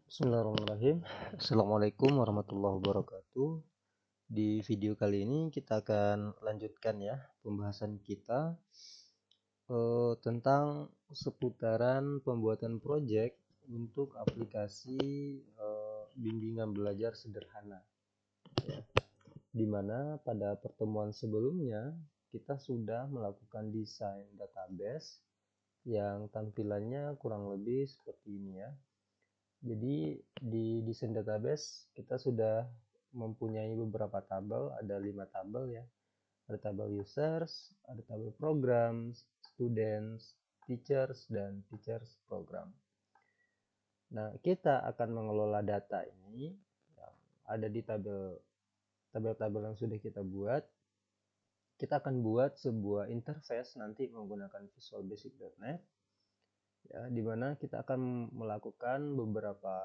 Bismillahirrahmanirrahim. Assalamualaikum warahmatullahi wabarakatuh. Di video kali ini kita akan lanjutkan ya pembahasan kita tentang seputaran pembuatan proyek untuk aplikasi bimbingan belajar sederhana. Ya. Dimana pada pertemuan sebelumnya kita sudah melakukan desain database yang tampilannya kurang lebih seperti ini ya. Jadi di desain database kita sudah mempunyai beberapa tabel, ada 5 tabel ya. Ada tabel users, ada tabel programs, students, teachers, dan teachers program. Nah, kita akan mengelola data ini yang ada di tabel-tabel yang sudah kita buat. Kita akan buat sebuah interface nanti menggunakan visualbasic.net ya, di mana kita akan melakukan beberapa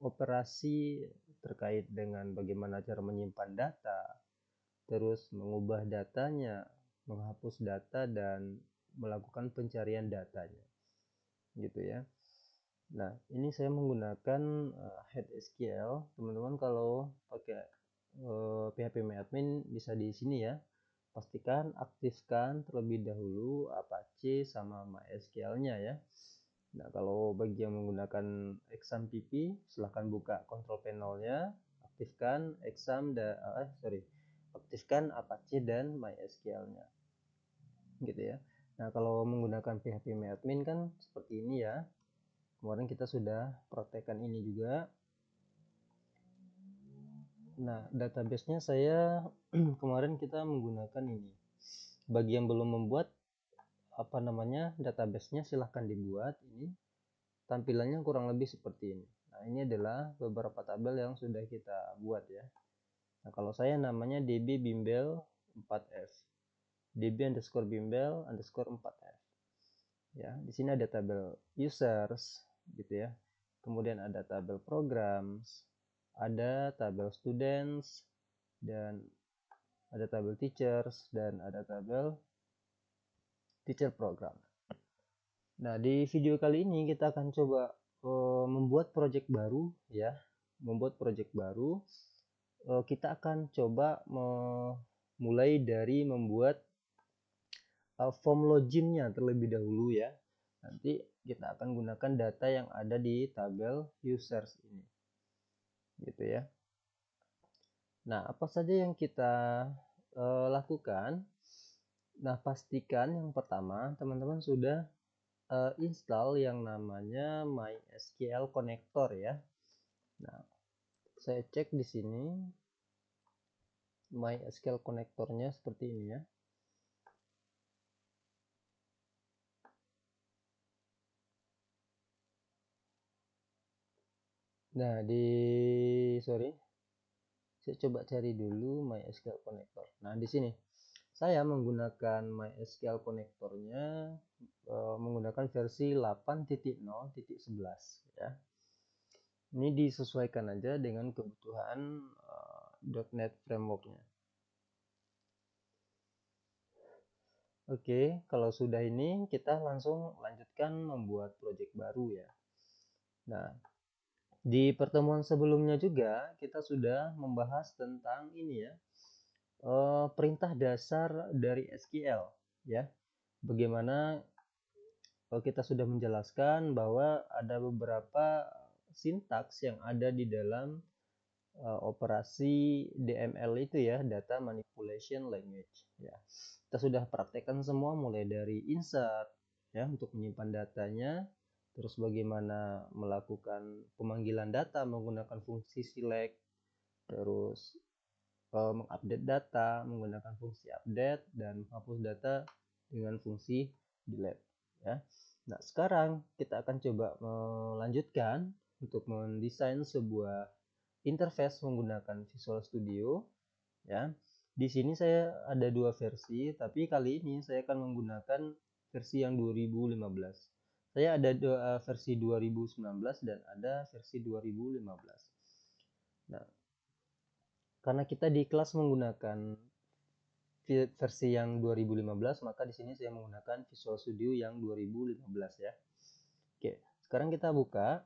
operasi terkait dengan bagaimana cara menyimpan data, terus mengubah datanya, menghapus data, dan melakukan pencarian datanya gitu ya. Nah, ini saya menggunakan head SQL. Teman-teman kalau pakai PHP MyAdmin bisa di sini ya. Pastikan aktifkan terlebih dahulu Apache sama MySQL-nya ya. Nah, kalau bagi yang menggunakan exam.pp, silahkan buka control panel-nya, aktifkan aktifkan Apache dan MySQL-nya. Gitu ya. Nah, kalau menggunakan PHP MyAdmin kan seperti ini ya. Kemarin kita sudah praktekkan ini juga. Nah, database-nya saya kemarin kita menggunakan ini. Bagi yang belum membuat database-nya silahkan dibuat. Ini tampilannya kurang lebih seperti ini. Nah, ini adalah beberapa tabel yang sudah kita buat ya. Nah, kalau saya namanya db bimbel 4f, db_bimbel_4f. Ya, di sini ada tabel users gitu ya. Kemudian ada tabel programs, ada tabel students, dan ada tabel teachers, dan ada tabel teacher program. Nah, di video kali ini kita akan coba membuat project baru ya. Membuat project baru. Kita akan coba mulai dari membuat form login-nya terlebih dahulu ya. Nanti kita akan gunakan data yang ada di tabel users ini. Gitu ya. Nah, apa saja yang kita lakukan? Nah, pastikan yang pertama teman-teman sudah install yang namanya MySQL Connector ya. Nah, saya cek di sini MySQL Connector-nya seperti ini ya. Nah, saya coba cari dulu MySQL Connector. Nah, di sini saya menggunakan MySQL Connector-nya menggunakan versi 8.0.11 ya. Ini disesuaikan aja dengan kebutuhan .NET Framework-nya. Oke, kalau sudah ini kita langsung lanjutkan membuat project baru ya. Nah, di pertemuan sebelumnya juga kita sudah membahas tentang ini ya, perintah dasar dari SQL ya. Bagaimana kita sudah menjelaskan bahwa ada beberapa sintaks yang ada di dalam operasi DML itu ya, Data Manipulation Language ya. Kita sudah praktekkan semua mulai dari insert ya untuk menyimpan datanya, terus bagaimana melakukan pemanggilan data menggunakan fungsi select, terus mengupdate data menggunakan fungsi update, dan menghapus data dengan fungsi delete ya. Nah, sekarang kita akan coba melanjutkan untuk mendesain sebuah interface menggunakan Visual Studio ya. Di sini saya ada dua versi, tapi kali ini saya akan menggunakan versi yang 2015. Saya ada versi 2019 dan ada versi 2015. Nah, karena kita di kelas menggunakan versi yang 2015, maka di sini saya menggunakan Visual Studio yang 2015 ya. Oke, sekarang kita buka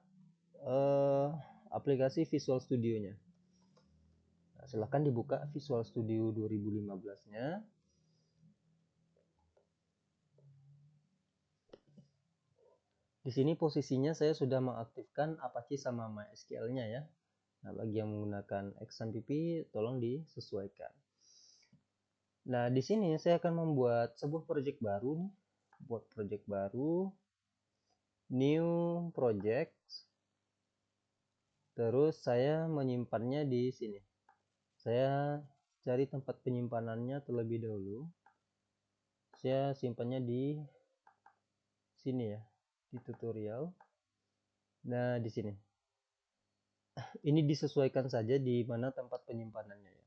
aplikasi Visual Studio-nya. Nah, silahkan dibuka Visual Studio 2015-nya. Di sini posisinya saya sudah mengaktifkan Apache sama MySQL-nya ya. Nah, bagi yang menggunakan XAMPP tolong disesuaikan. Nah, di sini saya akan membuat sebuah project baru nih. Buat project baru, new project. Terus saya menyimpannya di sini. Saya cari tempat penyimpanannya terlebih dahulu. Saya simpannya di sini ya, di tutorial. Nah, di sini. Ini disesuaikan saja di mana tempat penyimpanannya ya.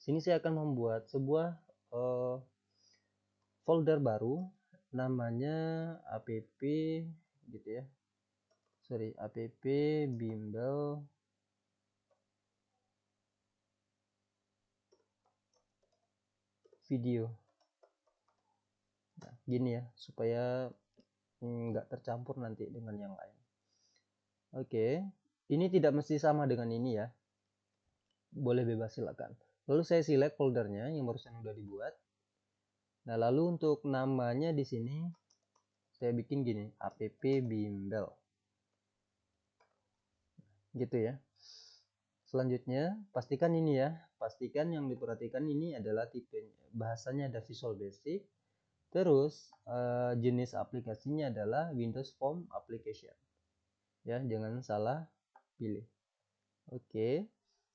Sini saya akan membuat sebuah folder baru namanya app gitu ya. App bimbel video. Nah, gini ya supaya nggak tercampur nanti dengan yang lain. Oke, ini tidak mesti sama dengan ini ya. Boleh bebas silakan. Lalu saya select foldernya yang barusan udah dibuat. Nah, lalu untuk namanya di sini saya bikin gini, app bimbel. Gitu ya. Selanjutnya, pastikan ini ya. Pastikan yang diperhatikan ini adalah tipe bahasanya ada Visual Basic. Terus jenis aplikasinya adalah Windows Form Application. Ya, jangan salah pilih. Oke.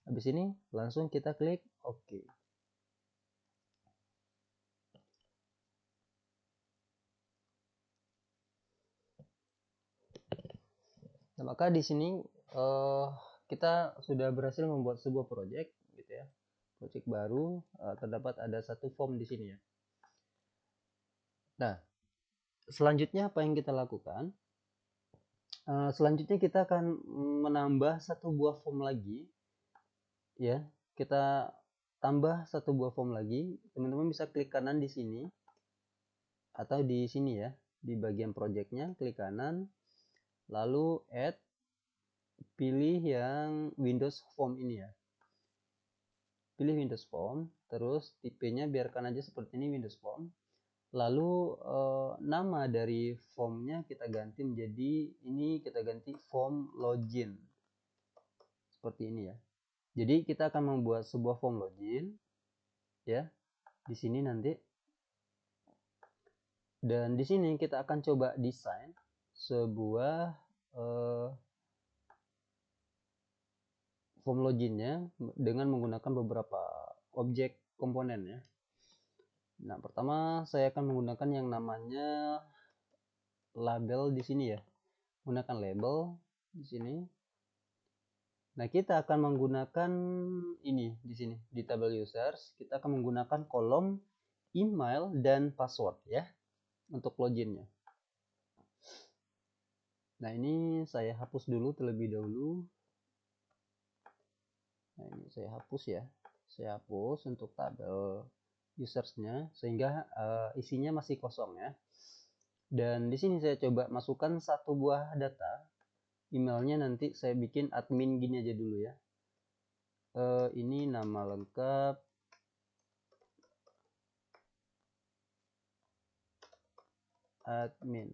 Habis ini langsung kita klik oke. Nah, maka di sini kita sudah berhasil membuat sebuah project gitu ya. Project baru, terdapat ada satu form di sini ya. Nah, selanjutnya apa yang kita lakukan? Selanjutnya kita akan menambah satu buah form lagi ya. Kita tambah satu buah form lagi. Teman-teman bisa klik kanan di sini atau di sini ya, di bagian projectnya klik kanan, lalu add, pilih yang Windows Form ini ya. Pilih Windows Form, terus tipenya biarkan aja seperti ini Windows Form. Lalu nama dari formnya kita ganti menjadi ini, kita ganti form login. Seperti ini ya. Jadi kita akan membuat sebuah form login ya. Di sini nanti. Dan di sini kita akan coba desain sebuah form loginnya dengan menggunakan beberapa objek komponen ya. Nah, pertama saya akan menggunakan yang namanya label di sini ya. Menggunakan label di sini. Nah, kita akan menggunakan ini di sini di tabel users, kita akan menggunakan kolom email dan password ya untuk loginnya. Nah, ini saya hapus dulu terlebih dahulu. Nah, ini saya hapus ya. Saya hapus untuk tabel usersnya sehingga isinya masih kosong ya. Dan di sini saya coba masukkan satu buah data. Emailnya nanti saya bikin admin gini aja dulu ya. Ini nama lengkap, admin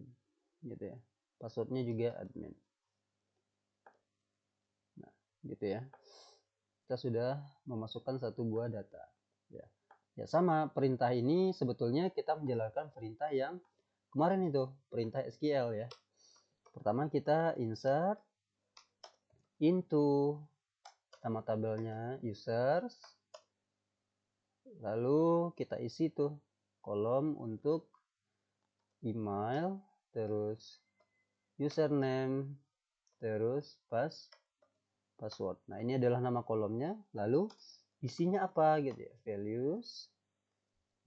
gitu ya. Passwordnya juga admin. Nah, gitu ya. Kita sudah memasukkan satu buah data. Ya sama, perintah ini sebetulnya kita menjalankan perintah yang kemarin itu, perintah SQL ya. Pertama kita insert into nama tabelnya users, lalu kita isi tuh kolom untuk email, terus username, terus password. Nah, ini adalah nama kolomnya, lalu isinya apa gitu ya, values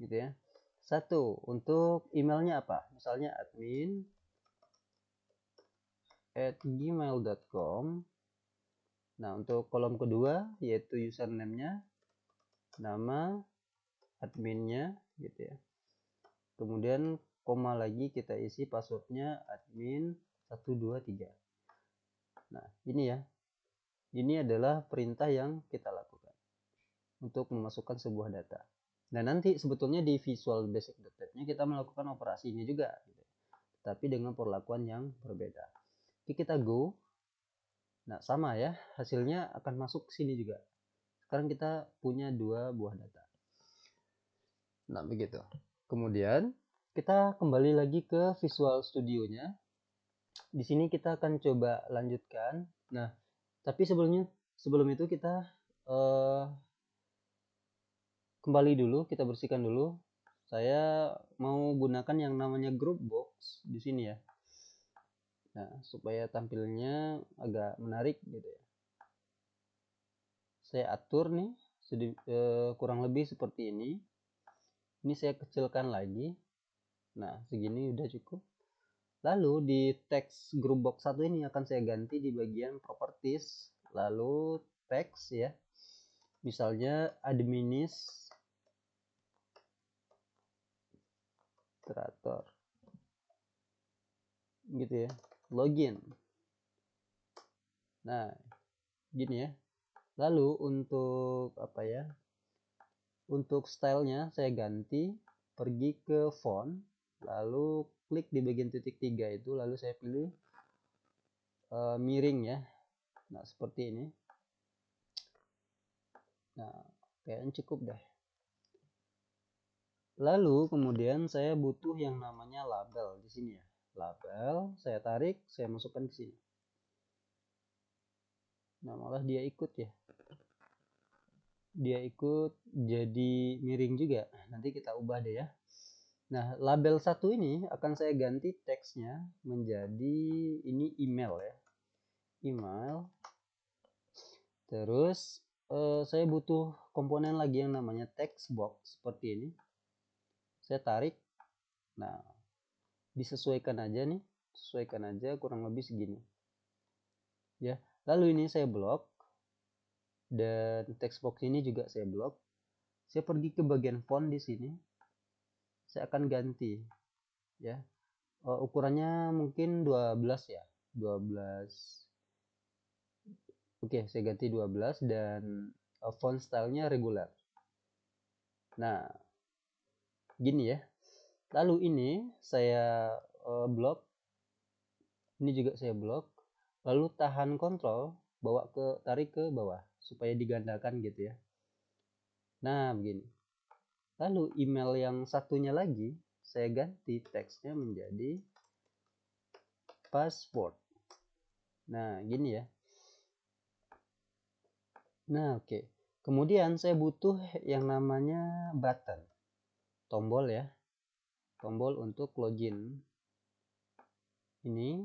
gitu ya. Satu, untuk emailnya apa? Misalnya admin@gmail.com. Nah, untuk kolom kedua yaitu username-nya, nama adminnya gitu ya. Kemudian koma lagi kita isi passwordnya admin 123. Nah, ini ya. Ini adalah perintah yang kita lakukan untuk memasukkan sebuah data. Nah, nanti sebetulnya di Visual Basic.net-nya kita melakukan operasi ini juga, gitu. Tapi dengan perlakuan yang berbeda. Oke, kita go. Nah, sama ya, hasilnya akan masuk ke sini juga. Sekarang kita punya 2 buah data. Nah, begitu. Kemudian kita kembali lagi ke Visual Studio-nya. Di sini kita akan coba lanjutkan. Nah, tapi sebelum itu kita kembali dulu, kita bersihkan dulu. Saya mau gunakan yang namanya group box di sini ya. Nah, supaya tampilnya agak menarik gitu ya. Saya atur nih kurang lebih seperti ini. Ini saya kecilkan lagi. Nah, segini udah cukup. Lalu di teks group box 1 ini akan saya ganti di bagian properties, lalu teks ya. Misalnya administrator. Gitu ya. Login. Nah, gini ya. Lalu untuk apa ya? Untuk stylenya saya ganti, pergi ke font, lalu klik di bagian titik 3 itu, lalu saya pilih miring ya. Nah, seperti ini. Nah, kayaknya cukup deh. Lalu kemudian saya butuh yang namanya label di sini ya. Label, saya tarik, saya masukkan ke sini. Nah, malah dia ikut ya. Dia ikut jadi miring juga. Nanti kita ubah deh ya. Nah, label 1 ini akan saya ganti teksnya menjadi ini email ya. Email. Terus saya butuh komponen lagi yang namanya text box seperti ini. Saya tarik. Nah, disesuaikan aja nih. Sesuaikan aja kurang lebih segini. Ya. Lalu ini saya blok. Dan text box ini juga saya blok. Saya pergi ke bagian font di sini. Saya akan ganti ya. Ukurannya mungkin 12 ya. 12. Oke, saya ganti 12 dan font stylenya regular. Nah, gini ya. Lalu ini saya blok. Ini juga saya blok. Lalu tahan kontrol, tarik ke bawah supaya digandakan gitu ya. Nah, begini. Lalu email yang satunya lagi saya ganti teksnya menjadi password. Nah, gini ya. Nah, oke. Kemudian saya butuh yang namanya button. Tombol ya. Tombol untuk login. Ini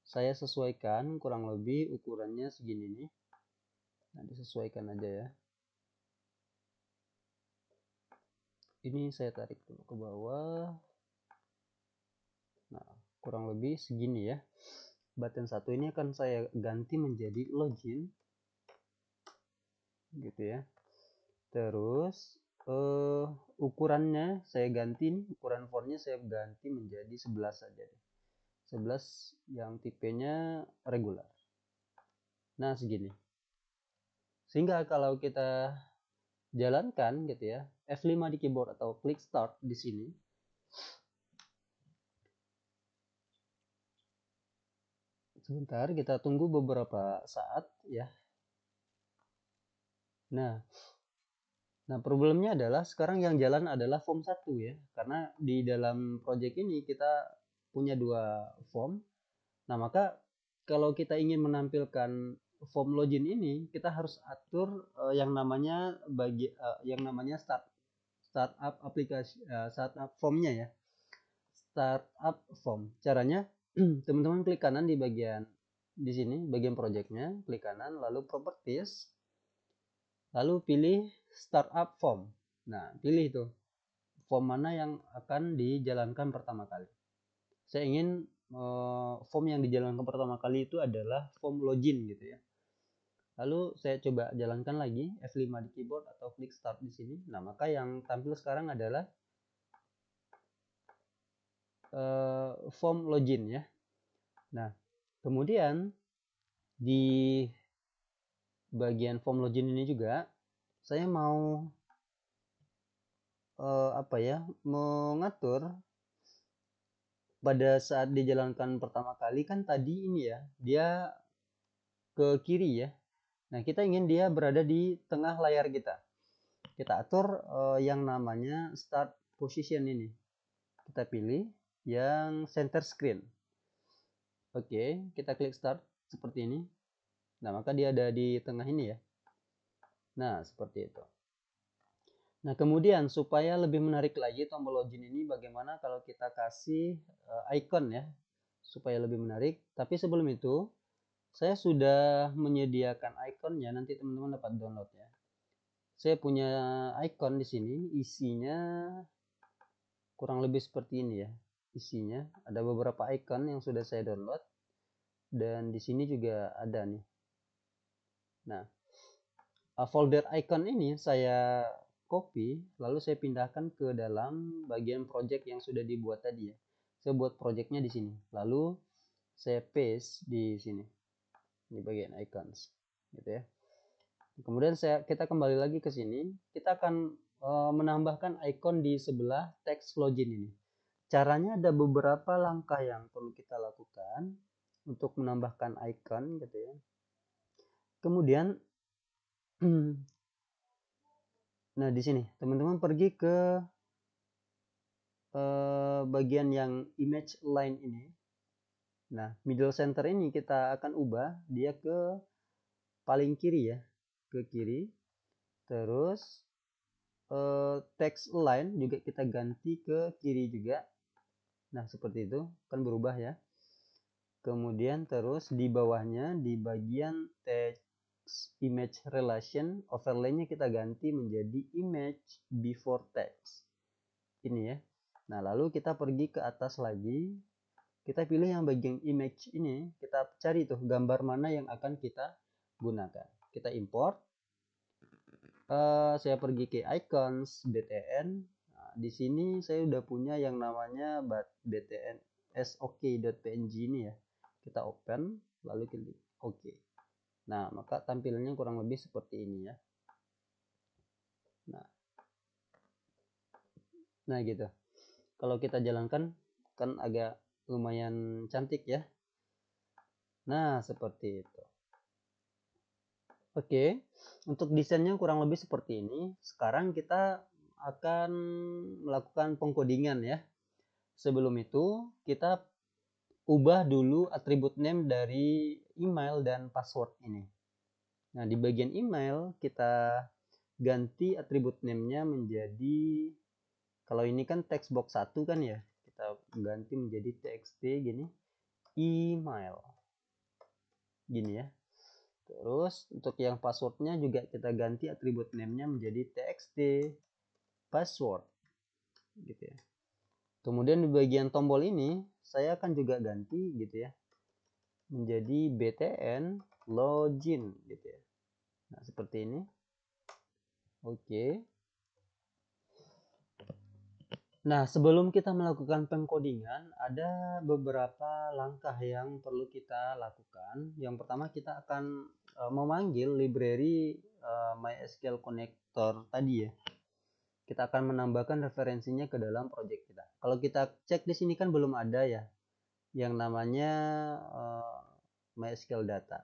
saya sesuaikan kurang lebih ukurannya segini nih. Nah, disesuaikan aja ya. Ini saya tarik dulu ke bawah. Nah, kurang lebih segini ya. Button 1 ini akan saya ganti menjadi login. Gitu ya. Terus ukurannya saya ganti nih, ukuran fontnya saya ganti menjadi 11 saja deh. 11 yang tipenya regular. Nah, segini. Sehingga kalau kita jalankan gitu ya, F5 di keyboard atau klik start di sini. Sebentar, kita tunggu beberapa saat ya. Nah, problemnya adalah sekarang yang jalan adalah form 1 ya. Karena di dalam project ini kita punya 2 form. Nah, maka kalau kita ingin menampilkan form login ini, kita harus atur yang namanya startup aplikasi, startup formnya ya. Startup form. Caranya teman-teman klik kanan di bagian di sini, bagian projectnya, klik kanan, lalu properties, lalu pilih startup form. Nah, pilih itu form mana yang akan dijalankan pertama kali. Saya ingin form yang dijalankan pertama kali itu adalah form login gitu ya. Lalu saya coba jalankan lagi F5 di keyboard atau klik start di sini. Nah, maka yang tampil sekarang adalah form login ya. Nah, kemudian di bagian form login ini juga saya mau mengatur pada saat dijalankan pertama kali kan tadi ini ya, dia ke kiri ya. Nah, kita ingin dia berada di tengah layar kita. Kita atur yang namanya start position ini. Kita pilih yang center screen. Oke, kita klik start seperti ini. Nah, maka dia ada di tengah ini ya. Nah, seperti itu. Nah, kemudian supaya lebih menarik lagi tombol login ini, bagaimana kalau kita kasih icon ya, supaya lebih menarik. Tapi sebelum itu, saya sudah menyediakan ikonnya, nanti teman-teman dapat download ya. Saya punya icon di sini, isinya kurang lebih seperti ini ya. Isinya ada beberapa icon yang sudah saya download, dan di sini juga ada nih. Nah, folder icon ini saya copy, lalu saya pindahkan ke dalam bagian project yang sudah dibuat tadi ya. Saya buat projectnya di sini, lalu saya paste di sini, di bagian icons, gitu ya. Kemudian kita kembali lagi ke sini, kita akan menambahkan icon di sebelah text login ini. Caranya ada beberapa langkah yang perlu kita lakukan untuk menambahkan icon, gitu ya. Kemudian nah, di sini teman-teman pergi ke bagian yang image line ini. Nah, middle center ini kita akan ubah dia ke paling kiri ya, ke kiri. Terus text line juga kita ganti ke kiri juga. Nah, seperti itu kan berubah ya. Kemudian terus di bawahnya di bagian text image relation, overlay-nya kita ganti menjadi image before text. Ini ya. Nah, lalu kita pergi ke atas lagi, kita pilih yang bagian image ini, kita cari tuh gambar mana yang akan kita gunakan. Kita import, saya pergi ke icons, btn. Nah, di sini saya udah punya yang namanya btn sok.png ini ya. Kita open, lalu klik OK. Nah, maka tampilannya kurang lebih seperti ini ya. Nah gitu. Kalau kita jalankan kan agak lumayan cantik ya. Nah, seperti itu. Oke, untuk desainnya kurang lebih seperti ini. Sekarang kita akan melakukan pengkodingan ya. Sebelum itu, kita ubah dulu atribut name dari email dan password ini. Nah, di bagian email kita ganti atribut name-nya menjadi, kalau ini kan text box 1 kan ya, kita ganti menjadi txt gini, email. Gini ya. Terus untuk yang passwordnya juga kita ganti atribut name-nya menjadi txt password gitu ya. Kemudian di bagian tombol ini saya akan juga ganti gitu ya menjadi btn login gitu ya. Nah, seperti ini. Oke. Nah, sebelum kita melakukan pengkodingan, ada beberapa langkah yang perlu kita lakukan. Yang pertama, kita akan memanggil library MySQL Connector tadi ya. Kita akan menambahkan referensinya ke dalam project kita. Kalau kita cek di sini kan belum ada ya, yang namanya MySQL data.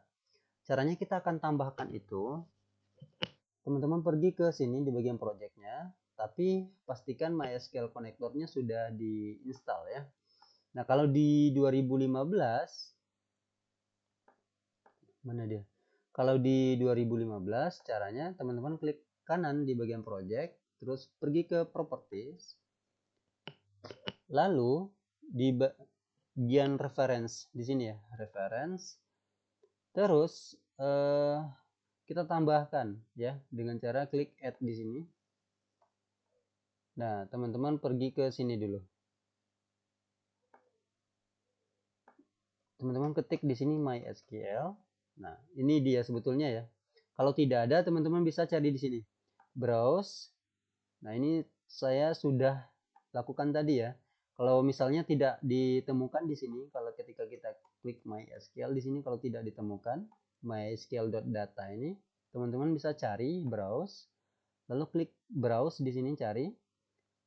Caranya kita akan tambahkan itu. Teman-teman pergi ke sini di bagian projectnya, tapi pastikan MySQL konektornya sudah diinstal ya. Nah, kalau di 2015, mana dia? Kalau di 2015, caranya teman-teman klik kanan di bagian project, terus pergi ke properties, lalu di bagian reference di sini ya, reference, terus kita tambahkan ya dengan cara klik add di sini. Nah, teman-teman pergi ke sini dulu. Teman-teman ketik di sini MySQL. Nah, ini dia sebetulnya ya. Kalau tidak ada, teman-teman bisa cari di sini. Browse. Nah, ini saya sudah lakukan tadi ya. Kalau misalnya tidak ditemukan di sini, kalau ketika kita klik MySQL di sini kalau tidak ditemukan MySQL.data ini, teman-teman bisa cari browse, lalu klik browse di sini cari.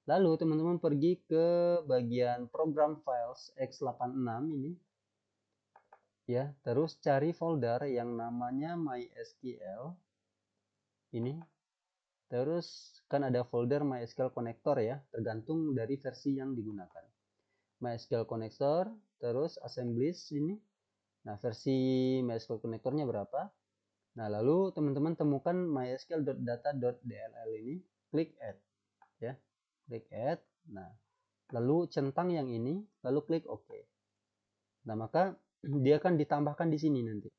Lalu teman-teman pergi ke bagian program files x86 ini. Ya, terus cari folder yang namanya MySQL. Ini. Terus kan ada folder MySQL connector ya, tergantung dari versi yang digunakan. MySQL connector, terus assemblies ini. Nah, versi MySQL connectornya berapa? Nah, lalu teman-teman temukan mysql.data.dll ini, klik add ya. Klik add. Nah, lalu centang yang ini, lalu klik OK. Nah, maka dia akan ditambahkan di sini nanti.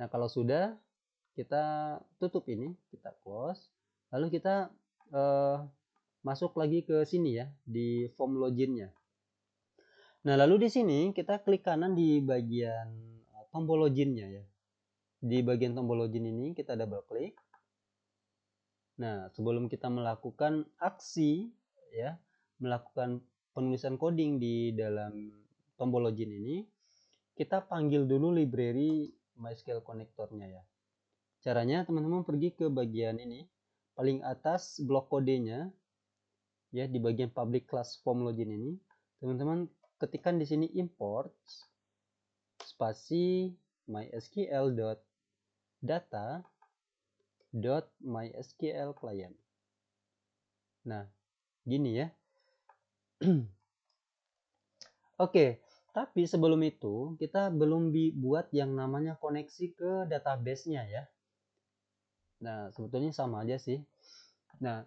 Nah, kalau sudah, kita tutup ini, kita close. Lalu kita masuk lagi ke sini ya, di form loginnya. Nah, lalu di sini kita klik kanan di bagian tombol loginnya ya. Di bagian tombol login ini kita double klik. Nah, sebelum kita melakukan aksi ya, melakukan penulisan coding di dalam tombol login ini, kita panggil dulu library MySQL connector-nya ya. Caranya teman-teman pergi ke bagian ini, paling atas blok kodenya ya, di bagian public class form login ini, teman-teman ketikkan di sini import spasi mysql.data.mysql client. Nah, gini ya. Oke, tapi sebelum itu kita belum buat yang namanya koneksi ke database-nya ya. Nah, sebetulnya sama aja sih. Nah,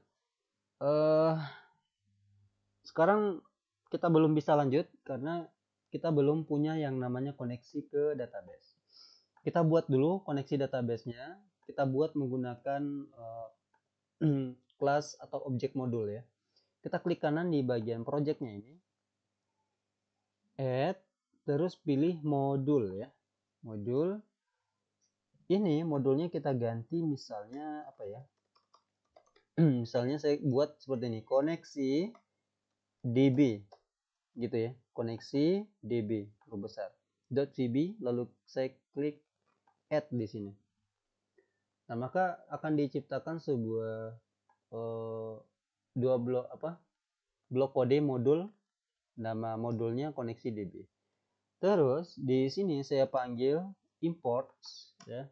sekarang kita belum bisa lanjut karena kita belum punya yang namanya koneksi ke database. Kita buat dulu koneksi database-nya. Kita buat menggunakan kelas atau objek modul ya. Kita klik kanan di bagian project-nya ini. Add, terus pilih modul ya. Modul. Ini modulnya kita ganti misalnya apa ya? Misalnya saya buat seperti ini, koneksi DB gitu ya. Koneksi DB huruf besar. .vb, lalu saya klik add di sini. Nah, maka akan diciptakan sebuah dua blok kode modul, nama modulnya koneksi DB. Terus di sini saya panggil import ya,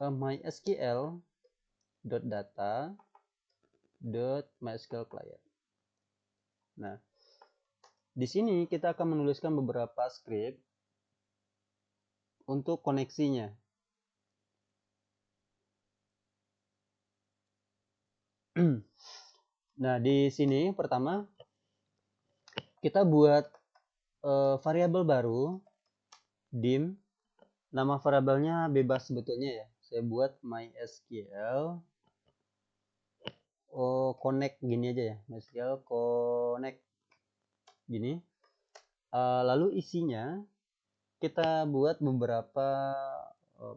mysql.data.mysql client. Nah, di sini kita akan menuliskan beberapa script untuk koneksinya. Nah, di sini pertama kita buat variabel baru dim. Nama variabelnya bebas sebetulnya ya. Saya buat mysql connect gini aja ya. MySQL connect gini. Lalu isinya kita buat beberapa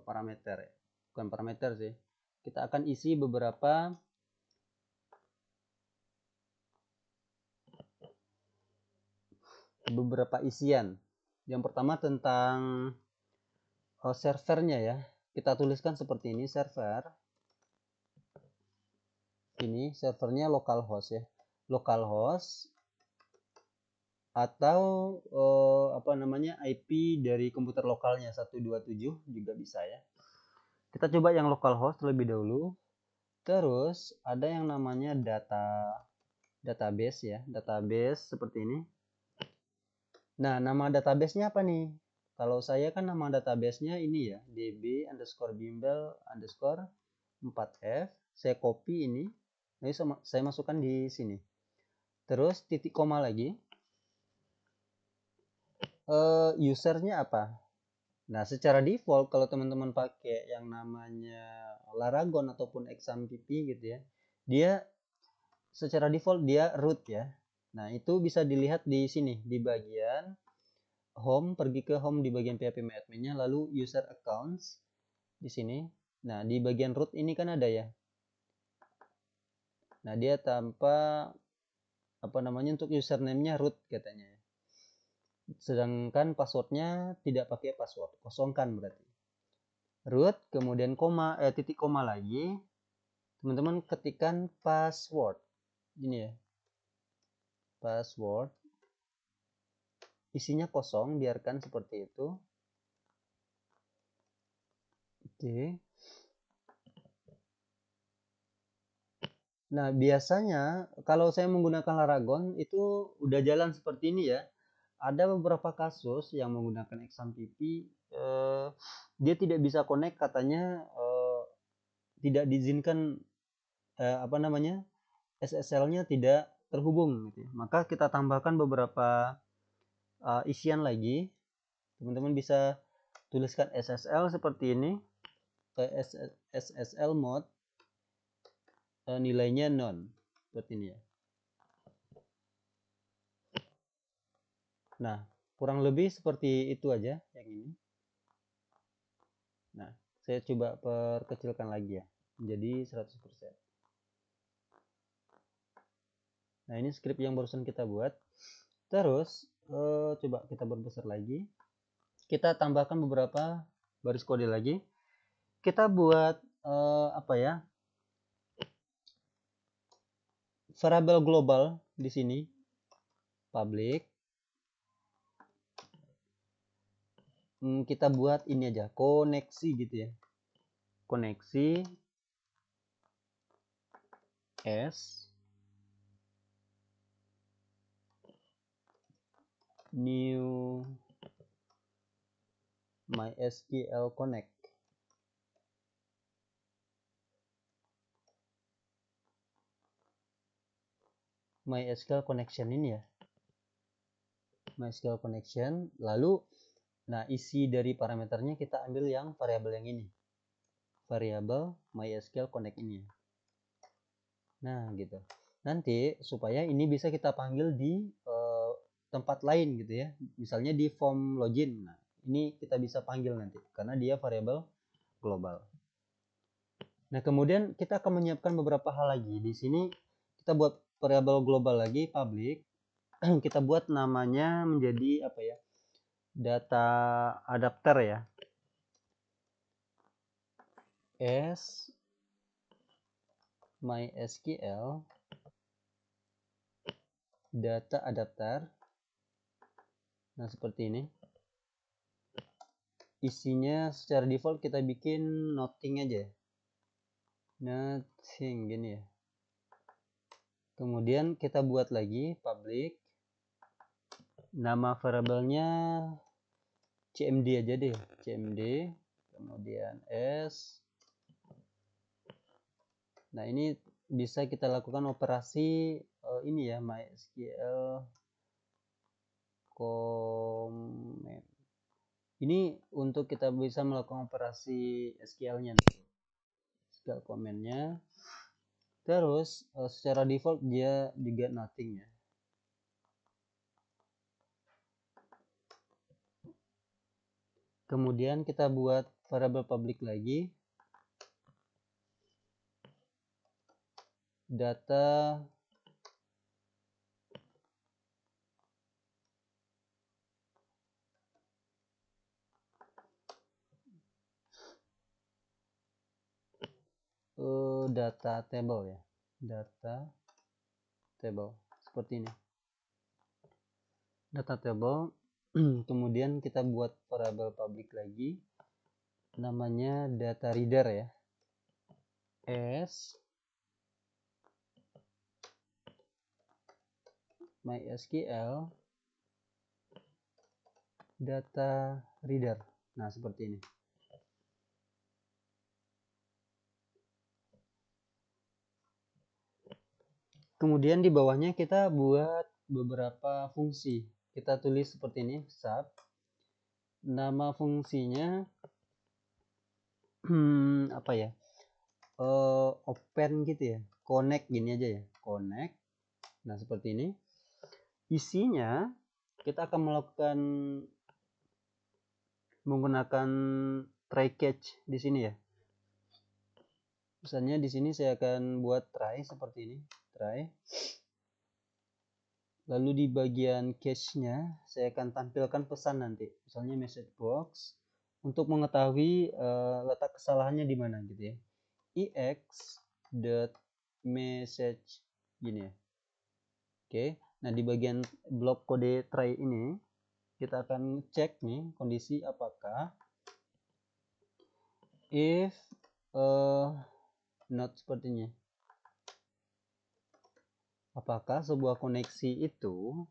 parameter ya. Bukan parameter sih. Kita akan isi beberapa isian. Yang pertama tentang servernya ya. Kita tuliskan seperti ini, server. Ini servernya localhost ya. Localhost atau IP dari komputer lokalnya 127 juga bisa ya. Kita coba yang localhost terlebih dahulu. Terus ada yang namanya database ya, database seperti ini. Nah, nama database-nya apa nih? Kalau saya kan nama database-nya ini ya, db_bimbel_4f. Saya copy ini, lalu saya masukkan di sini. Terus titik koma lagi. Usernya apa? Nah, secara default kalau teman-teman pakai yang namanya Laragon ataupun XAMPP gitu ya, dia secara default dia root ya. Nah, itu bisa dilihat di sini di bagian home, pergi ke home di bagian phpMyAdmin-nya, lalu user accounts di sini. Nah, di bagian root ini kan ada ya. Nah, dia tanpa untuk username-nya root katanya. Sedangkan passwordnya tidak pakai password, kosongkan berarti. root, kemudian koma, titik koma lagi, teman-teman ketikkan password, ini ya, password, isinya kosong, biarkan seperti itu. Oke. Nah, biasanya kalau saya menggunakan Laragon itu udah jalan seperti ini ya. Ada beberapa kasus yang menggunakan XAMPP, dia tidak bisa connect, katanya tidak diizinkan, apa namanya, SSL-nya tidak terhubung gitu ya. Maka kita tambahkan beberapa isian lagi. Teman-teman bisa tuliskan SSL seperti ini, SSL mode, nilainya non, seperti ini ya. Nah, kurang lebih seperti itu aja yang ini. Nah, saya coba perkecilkan lagi ya, menjadi 100%. Nah, ini script yang barusan kita buat. Terus, coba kita perbesar lagi. Kita tambahkan beberapa baris kode lagi. Kita buat, apa ya, variabel global di sini, public. Kita buat ini aja, koneksi gitu ya. Koneksi S new MySQL connect. MySQL connection ini ya. MySQL connection, lalu nah isi dari parameternya kita ambil yang variabel yang ini. Variabel MySQL connect ini ya. Nah, gitu. Nanti supaya ini bisa kita panggil di tempat lain gitu ya. Misalnya di form login. Nah, ini kita bisa panggil nanti karena dia variabel global. Nah, kemudian kita akan menyiapkan beberapa hal lagi. Di sini kita buat variabel global lagi, public. Kita buat namanya menjadi apa ya? Data adapter ya. S MySQL data adapter. Nah, seperti ini. Isinya secara default kita bikin nothing aja. Nothing gini ya. Kemudian kita buat lagi public. Nama variabelnya cmd aja deh, cmd. Kemudian s. Nah, ini bisa kita lakukan operasi ini ya, MySQL comment. Ini untuk kita bisa melakukan operasi SQL-nya, SQL comment-nya. Terus secara default dia juga nothing ya. Kemudian kita buat variabel public lagi. Data data table ya. Data table seperti ini. Data table. Kemudian kita buat variabel public lagi. Namanya data reader ya. S MySQL data reader. Nah, seperti ini. Kemudian di bawahnya kita buat beberapa fungsi. Kita tulis seperti ini, sub. Nama fungsinya apa ya? Open gitu ya. Connect gini aja ya. Connect. Nah, seperti ini. Isinya kita akan melakukan menggunakan try catch di sini ya. Misalnya di sini saya akan buat try seperti ini, try. Lalu di bagian catch-nya saya akan tampilkan pesan nanti. Misalnya message box, untuk mengetahui letak kesalahannya di mana gitu ya. ex.message gini ya. Oke, nah di bagian blok kode try ini kita akan cek nih kondisi apakah if not sepertinya. Apakah sebuah koneksi itu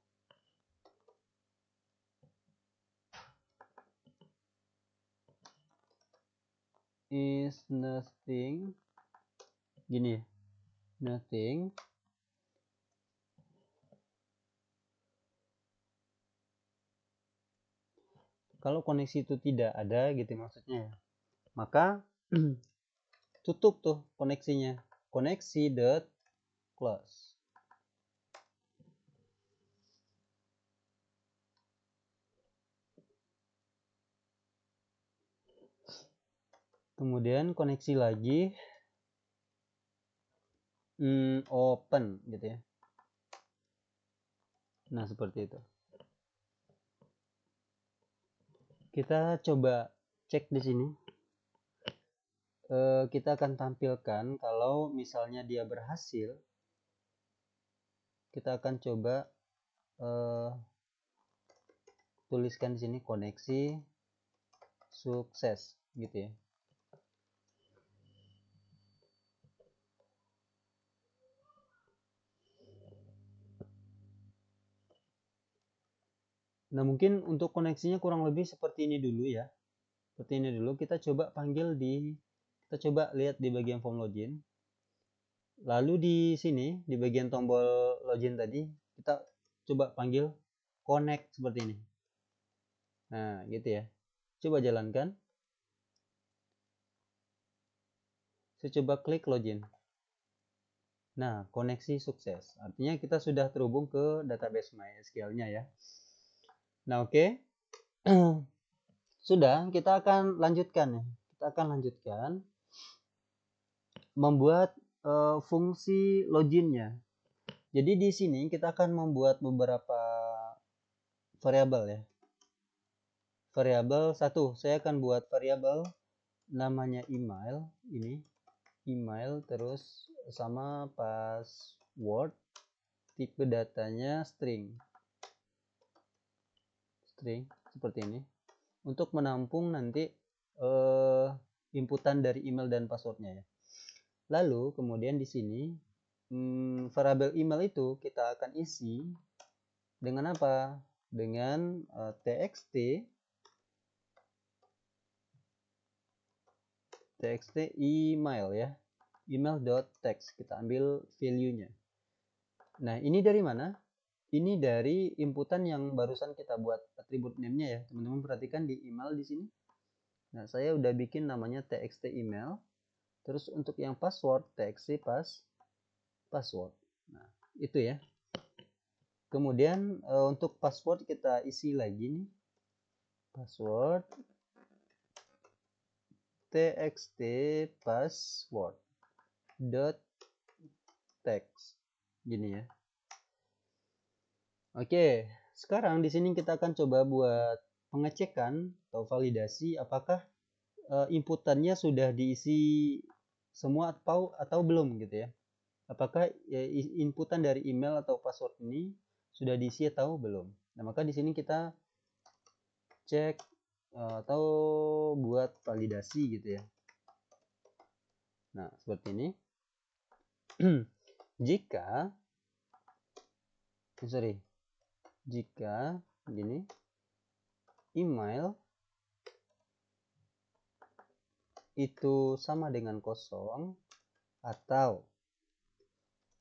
is nothing gini ya, nothing kalau koneksi itu tidak ada gitu maksudnya, maka tutup tuh koneksinya, koneksi dot close. Kemudian koneksi lagi open gitu ya. Nah seperti itu. Kita coba cek di sini. Kita akan tampilkan kalau misalnya dia berhasil, kita akan coba tuliskan di sini koneksi sukses gitu ya. Nah mungkin untuk koneksinya kurang lebih seperti ini dulu ya. Seperti ini dulu, kita coba panggil kita coba lihat di bagian form login. Lalu di sini di bagian tombol login tadi kita coba panggil connect seperti ini. Nah gitu ya. Coba jalankan. Saya coba klik login. Nah koneksi sukses. Artinya kita sudah terhubung ke database MySQL-nya ya. Nah oke. Sudah, kita akan lanjutkan ya. Kita akan lanjutkan membuat fungsi loginnya. Jadi di sini kita akan membuat beberapa variabel ya. Variabel satu, saya akan buat variabel namanya email ini, email terus sama password, tipe datanya string seperti ini untuk menampung nanti inputan dari email dan passwordnya ya. Lalu kemudian di sini variabel email itu kita akan isi dengan apa? Dengan txt email ya, email.text, kita ambil value-nya. Nah ini dari mana? Ini dari inputan yang barusan kita buat atribut name-nya ya, teman-teman perhatikan di email di sini. Nah saya udah bikin namanya txt email, terus untuk yang password txt password. Nah itu ya. Kemudian untuk password kita isi lagi nih, password txt password dot text gini ya. Oke, sekarang di sini kita akan coba buat pengecekan atau validasi apakah inputannya sudah diisi semua atau belum gitu ya. Apakah inputan dari email atau password ini sudah diisi atau belum. Nah, maka di sini kita cek atau buat validasi gitu ya. Nah, seperti ini. Jika gini, email itu sama dengan kosong atau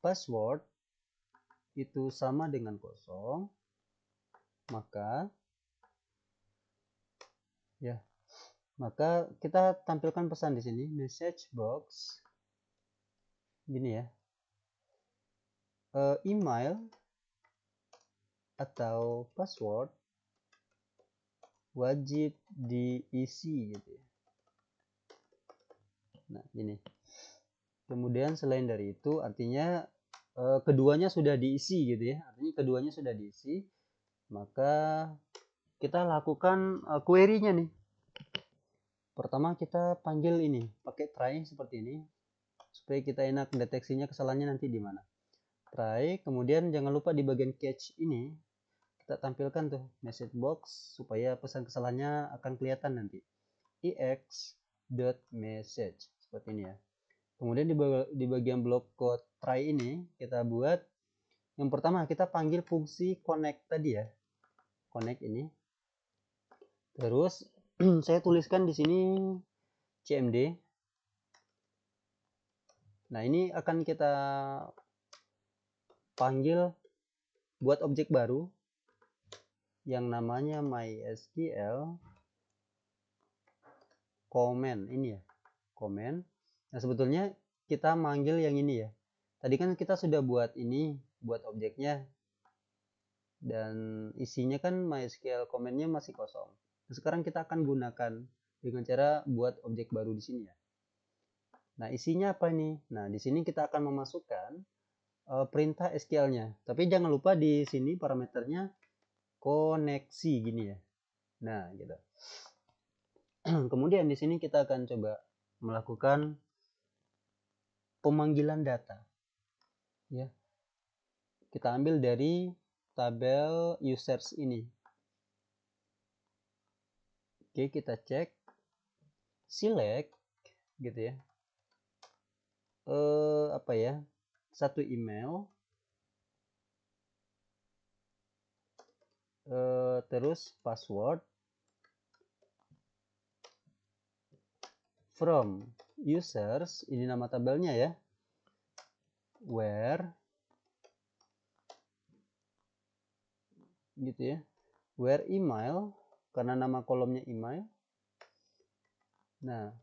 password itu sama dengan kosong, maka kita tampilkan pesan di sini, message box gini ya, email atau password wajib diisi gitu ya. Nah gini, kemudian selain dari itu artinya keduanya sudah diisi gitu ya, artinya keduanya sudah diisi, maka kita lakukan query-nya nih. Pertama kita panggil ini pakai try seperti ini supaya kita enak deteksinya kesalahannya nanti di mana. Try, kemudian jangan lupa di bagian catch ini kita tampilkan tuh message box supaya pesan kesalahannya akan kelihatan nanti. ex.message seperti ini ya. Kemudian di bagian blok code try ini kita buat yang pertama kita panggil fungsi connect tadi ya. Connect ini. Terus saya tuliskan di sini cmd. Nah, ini akan kita panggil buat objek baru yang namanya MySQL comment ini ya. Comment. Nah, sebetulnya kita manggil yang ini ya. Tadi kan kita sudah buat ini, buat objeknya. Dan isinya kan MySQL comment-nya masih kosong. Nah, sekarang kita akan gunakan dengan cara buat objek baru di sini ya. Nah, isinya apa nih? Nah, di sini kita akan memasukkan perintah SQL-nya. Tapi jangan lupa di sini parameternya koneksi gini ya. Nah, gitu. Kemudian di sini kita akan coba melakukan pemanggilan data. Ya. Kita ambil dari tabel users ini. Oke, kita cek select gitu ya. Apa ya? Satu email. Terus password from users, ini nama tabelnya ya, where gitu ya, where email karena nama kolomnya email. Nah,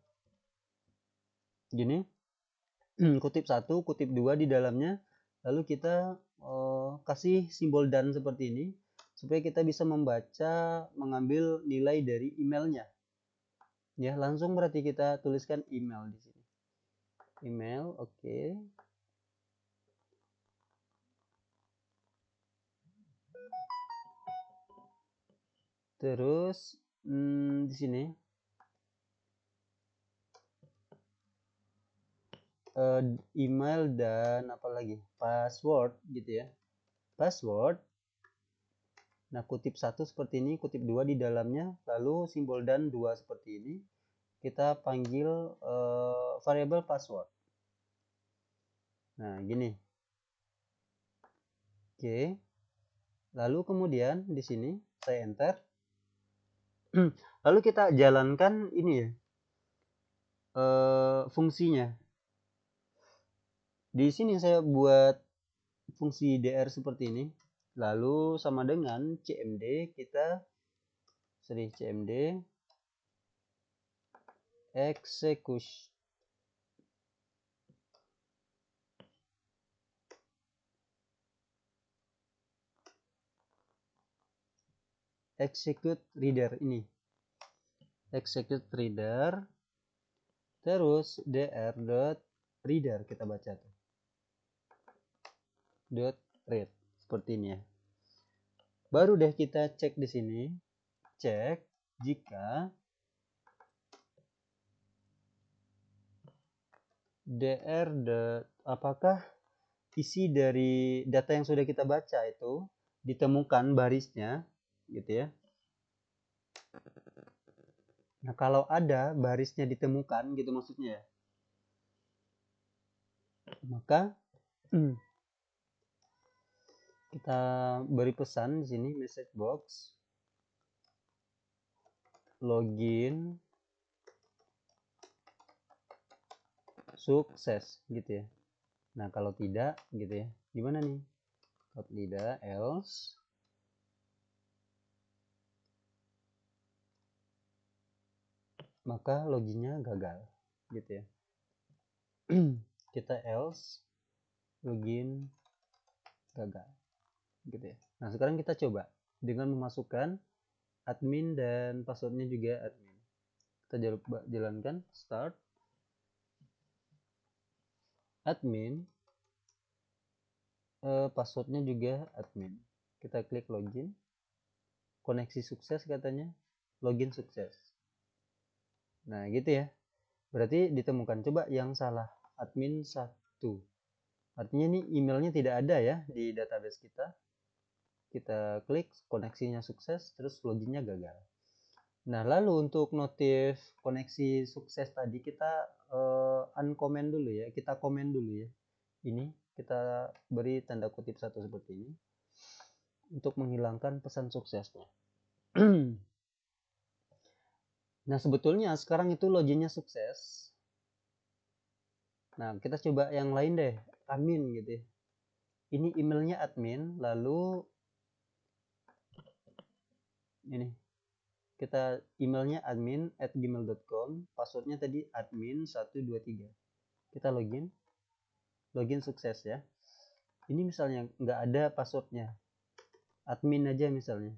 gini, kutip 1, kutip 2 di dalamnya, lalu kita kasih simbol dan seperti ini supaya kita bisa membaca, mengambil nilai dari emailnya. Ya, langsung berarti kita tuliskan email di sini. Email, oke. Terus di sini email dan apa lagi? Password gitu ya. Password. Nah, kutip 1 seperti ini, kutip 2 di dalamnya, lalu simbol dan 2 seperti ini. Kita panggil variabel password. Nah, gini. Oke. Lalu kemudian di sini saya enter. Lalu kita jalankan ini ya. Fungsinya. Di sini saya buat fungsi dr seperti ini. Lalu sama dengan cmd kita cmd execute reader ini. Execute reader terus dr.reader kita baca tuh. .read seperti ini ya. Baru deh kita cek di sini. Cek jika apakah isi dari data yang sudah kita baca itu ditemukan barisnya gitu ya. Nah, kalau ada barisnya ditemukan gitu maksudnya ya. Maka kita beri pesan di sini message box login sukses gitu ya. Nah, kalau tidak gitu ya. Gimana nih? Kalau tidak else maka loginnya gagal gitu ya. Kita else login gagal gitu ya. Nah, sekarang kita coba dengan memasukkan admin dan passwordnya juga admin. Kita jalankan start admin, passwordnya juga admin. Kita klik login, koneksi sukses katanya, login sukses. Nah, gitu ya. Berarti ditemukan. Coba yang salah, admin 1. Artinya ini emailnya tidak ada ya di database kita. Kita klik, koneksinya sukses, terus loginnya gagal. Nah, lalu untuk notif koneksi sukses tadi kita uncomment dulu ya. Kita komen dulu ya. Ini kita beri tanda kutip 1 seperti ini untuk menghilangkan pesan suksesnya. Nah, sebetulnya sekarang itu loginnya sukses. Nah, kita coba yang lain deh, admin gitu ya. Ini emailnya admin, lalu ini kita emailnya admin@gmail.com, passwordnya tadi admin123. Kita login sukses ya. Ini misalnya nggak ada passwordnya, admin aja misalnya,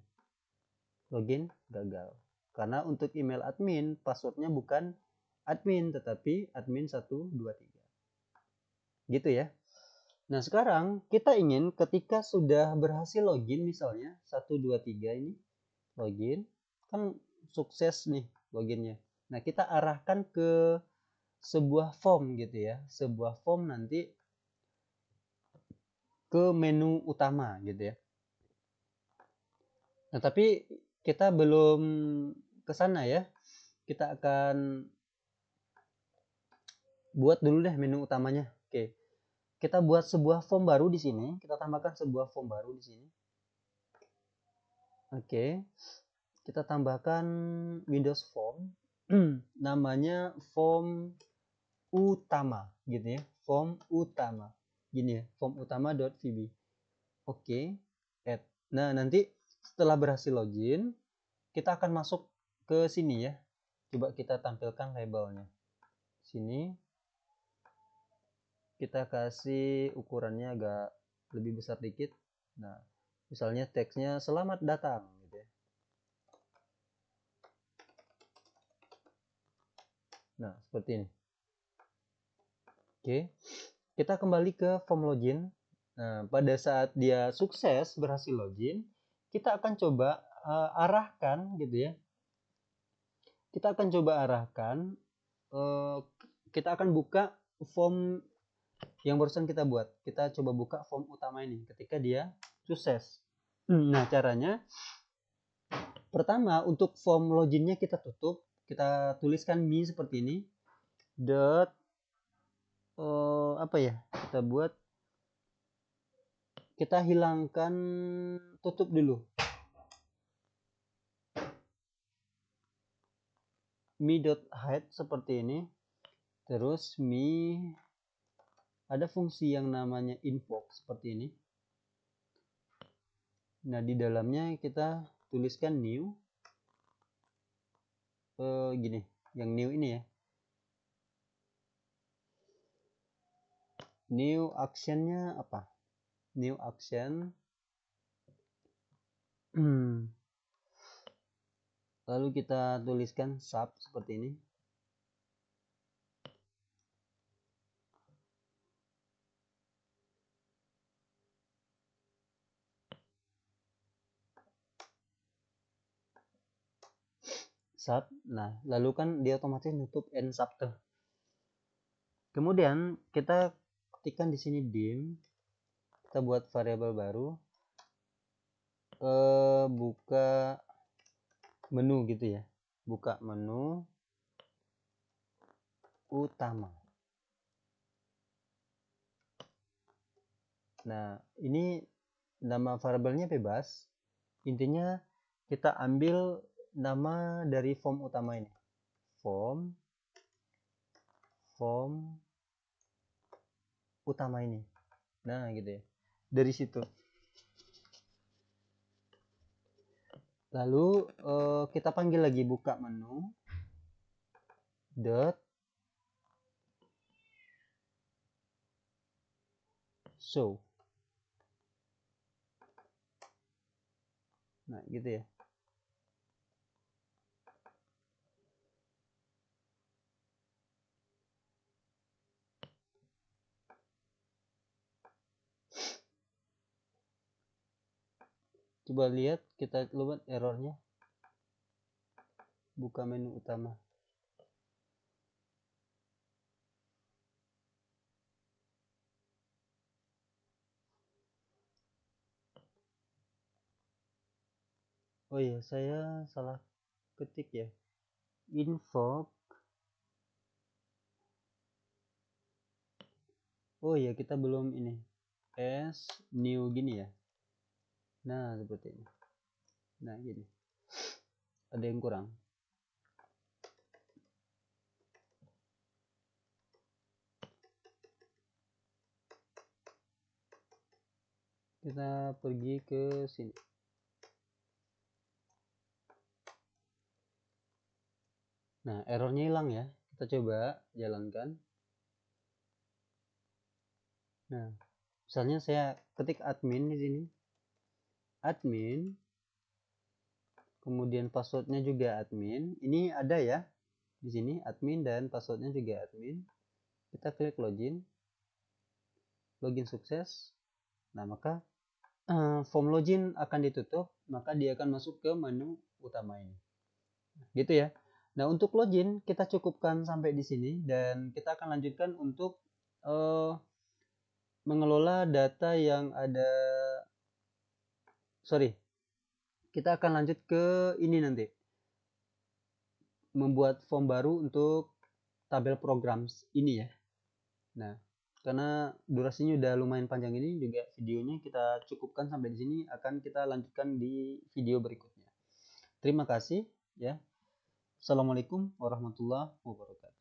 login gagal. Karena untuk email admin, passwordnya bukan admin, tetapi admin123. Gitu ya. Nah, sekarang kita ingin ketika sudah berhasil login, misalnya 123 ini login, kan sukses nih loginnya. Nah, kita arahkan ke sebuah form gitu ya, sebuah form nanti ke menu utama gitu ya. Nah, tapi kita belum ke sana ya. Kita akan buat dulu deh menu utamanya. Oke. Kita buat sebuah form baru di sini, kita tambahkan sebuah form baru di sini. Oke. Kita tambahkan Windows Form. Namanya form utama gitu ya, form utama gini ya, form utama.vb. Oke, add. Nah, nanti setelah berhasil login kita akan masuk ke sini ya. Coba kita tampilkan labelnya. Sini kita kasih ukurannya agak lebih besar dikit. Nah, misalnya teksnya selamat datang gitu ya. Nah, seperti ini. Oke, kita kembali ke form login. Nah, pada saat dia sukses berhasil login, kita akan coba arahkan gitu ya. Kita akan coba arahkan, kita akan buka form yang barusan kita buat. Kita coba buka form utama ini ketika dia sukses. Nah, caranya pertama untuk form loginnya kita tutup, kita tuliskan me seperti ini. Dot apa ya? Kita buat, kita hilangkan, tutup dulu me.hide seperti ini. Terus me ada fungsi yang namanya invoke seperti ini. Nah, di dalamnya kita tuliskan new gini, yang new ini ya. New actionnya apa? New action. Lalu kita tuliskan sub seperti ini. Sub. Nah, lalu kan dia otomatis nutup end sub tuh. Kemudian kita ketikkan di sini dim. Kita buat variabel baru. Buka menu gitu ya. Buka menu utama. Nah, ini nama variabelnya bebas. Intinya kita ambil nama dari form utama ini. Form utama ini. Nah, gitu ya. Dari situ. Lalu kita panggil lagi buka menu dot show. Nah, gitu ya. Coba lihat, kita lihat errornya. Buka menu utama. Oh iya, saya salah ketik ya. Invoke. Oh iya, kita belum ini. As new gini ya. Nah, seperti ini. Nah, gini. Ada yang kurang. Kita pergi ke sini. Nah, errornya hilang ya. Kita coba jalankan. Nah, misalnya saya ketik admin di sini. Admin. Kemudian passwordnya juga admin. Ini ada ya. Di sini admin dan passwordnya juga admin. Kita klik login. Login sukses. Nah, maka form login akan ditutup, maka dia akan masuk ke menu utama ini. Gitu ya. Nah, untuk login kita cukupkan sampai di sini dan kita akan lanjutkan untuk mengelola data yang ada. Sorry, kita akan lanjut ke ini nanti. Membuat form baru untuk tabel programs ini ya. Nah, karena durasinya udah lumayan panjang ini juga videonya kita cukupkan sampai di sini, akan kita lanjutkan di video berikutnya. Terima kasih ya. Assalamualaikum warahmatullahi wabarakatuh.